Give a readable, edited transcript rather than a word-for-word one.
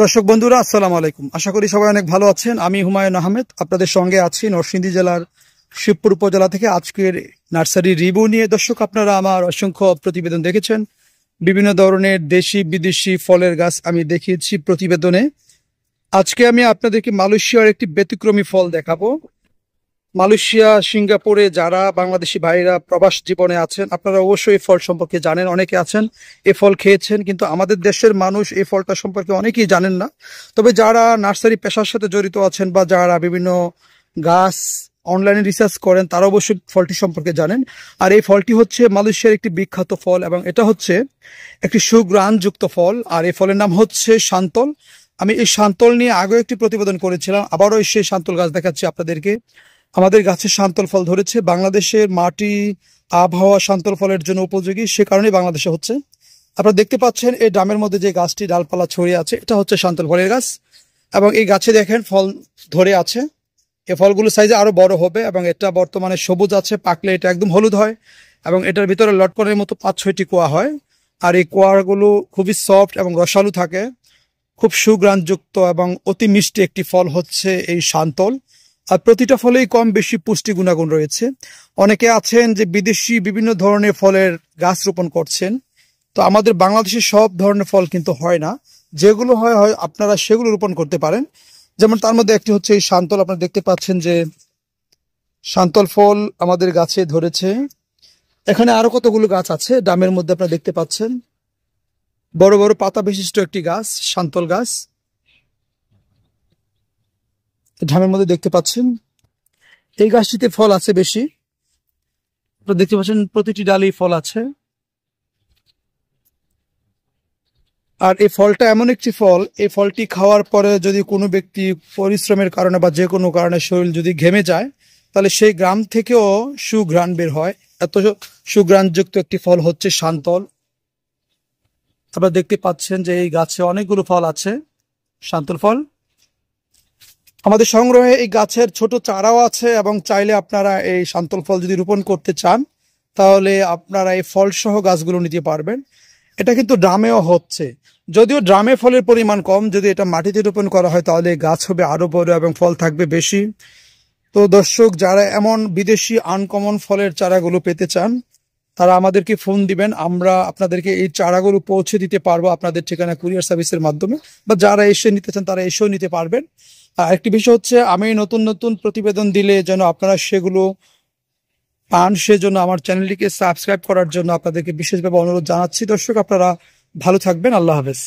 দর্শক বন্ধুরা, আসসালামু আলাইকুম। আশা করি সবাই অনেক ভালো আছেন। আমি হুমায়ুন আহমেদ আপনাদের সঙ্গে আছি নরসিংদী জেলার শিবপুর উপজেলা থেকে। আজকের নার্সারি রিভিউ নিয়ে দর্শক, আপনারা আমার অসংখ্য প্রতিবেদন দেখেছেন। বিভিন্ন ধরনের দেশি বিদেশি ফলের গাছ আমি দেখিয়েছি প্রতিবেদনে। আজকে আমি আপনাদেরকে মালয়েশিয়ার একটি ব্যতিক্রমী ফল দেখাবো। মালয়েশিয়া, সিঙ্গাপুরে যারা বাংলাদেশি ভাইরা প্রবাস জীবনে আছেন, আপনারা অবশ্যই এই ফল সম্পর্কে জানেন। অনেকে আছেন এই ফল খেয়েছেন, কিন্তু আমাদের দেশের মানুষ এই ফলটা সম্পর্কে অনেকেই জানেন না। তবে যারা নার্সারি পেশার সাথে জড়িত আছেন বা যারা বিভিন্ন গাছ অনলাইনে রিসার্চ করেন, তারা অবশ্যই ফলটি সম্পর্কে জানেন। আর এই ফলটি হচ্ছে মালয়েশিয়ার একটি বিখ্যাত ফল এবং এটা হচ্ছে একটি সুঘ্রাণযুক্ত ফল। আর এই ফলের নাম হচ্ছে সান্তল। আমি এই সান্তল নিয়ে আগেও একটি প্রতিবেদন করেছিলাম, আবারও সেই সান্তল গাছ দেখাচ্ছি আপনাদেরকে। আমাদের গাছে সান্তল ফল ধরেছে। বাংলাদেশের মাটি, আবহাওয়া সান্তল ফলের জন্য উপযোগী, সে কারণেই বাংলাদেশে হচ্ছে। আপনারা দেখতে পাচ্ছেন এই ড্রামের মধ্যে যে গাছটি ডালপালা ছড়িয়ে আছে, এটা হচ্ছে সান্তল ফলের গাছ। এবং এই গাছে দেখেন ফল ধরে আছে। এই ফলগুলো সাইজে আরো বড় হবে এবং এটা বর্তমানে সবুজ আছে, পাকলে এটা একদম হলুদ হয় এবং এটার ভিতরে লটকনের মতো 5-6টি কোয়া হয়। আর এই কোয়াগুলো খুবই সফট এবং রসালো থাকে। খুব সুঘ্রাণযুক্ত এবং অতি মিষ্টি একটি ফল হচ্ছে এই সান্তল। আর প্রতিটা ফলেই কম বেশি পুষ্টি গুণাগুণ রয়েছে। অনেকে আছেন যে বিদেশি বিভিন্ন ধরনের ফলের গাছ রোপণ করছেন, তো আমাদের বাংলাদেশে সব ধরনের ফল কিন্তু হয় না। যেগুলো হয় আপনারা সেগুলো রোপণ করতে পারেন। যেমন তার মধ্যে একটি হচ্ছে এই সান্তল। আপনারা দেখতে পাচ্ছেন যে সান্তল ফল আমাদের গাছে ধরেছে। এখানে আরো কতগুলো গাছ আছে ড্রামের মধ্যে, আপনারা দেখতে পাচ্ছেন বড় বড় পাতা বিশিষ্ট একটি গাছ, সান্তল গাছ ড্রামের মধ্যে দেখতে পাচ্ছেন। এই গাছটিতে ফল আছে বেশি, আপনারা দেখতে পাচ্ছেন প্রতিটি ডালেই ফল আছে। আর এই ফলটা এমন একটি ফল, এই ফলটি খাওয়ার পরে যদি কোনো ব্যক্তি পরিশ্রমের কারণে বা যে কোনো কারণে শরীর যদি ঘেমে যায়, তাহলে সেই গ্রাম থেকেও সুঘ্রাণ বের হয়। এত সুঘ্রাণযুক্ত একটি ফল হচ্ছে সান্তল। আপনারা দেখতে পাচ্ছেন যে এই গাছে অনেকগুলো ফল আছে, সান্তল ফল। আমাদের সংগ্রহে এই গাছের ছোট চারাও আছে এবং চাইলে আপনারা এই সান্তল ফল যদি রোপণ করতে চান, তাহলে আপনারা এই ফল সহ গাছগুলো নিতে পারবেন। এটা কিন্তু ড্রামেও হচ্ছে, যদিও ড্রামে ফলের পরিমাণ কম। যদি এটা মাটিতে রোপণ করা হয় তাহলে গাছ হবে আরো বড় এবং ফল থাকবে বেশি। তো দর্শক, যারা এমন বিদেশি আনকমন ফলের চারাগুলো পেতে চান, তারা আমাদেরকে ফোন দিবেন। আমরা আপনাদেরকে এই চারাগুলো পৌঁছে দিতে পারবো আপনাদের ঠিকানা কুরিয়ার সার্ভিসের মাধ্যমে, বা যারা এসে নিতে চান তারা এসেও নিতে পারবেন। আর একটি বিষয় হচ্ছে, আমি নতুন নতুন প্রতিবেদন দিলে যেন আপনারা সেগুলো পান, সেজন্য আমার চ্যানেলটিকে সাবস্ক্রাইব করার জন্য আপনাদেরকে বিশেষভাবে অনুরোধ জানাচ্ছি। দর্শক, আপনারা ভালো থাকবেন। আল্লাহ হাফেজ।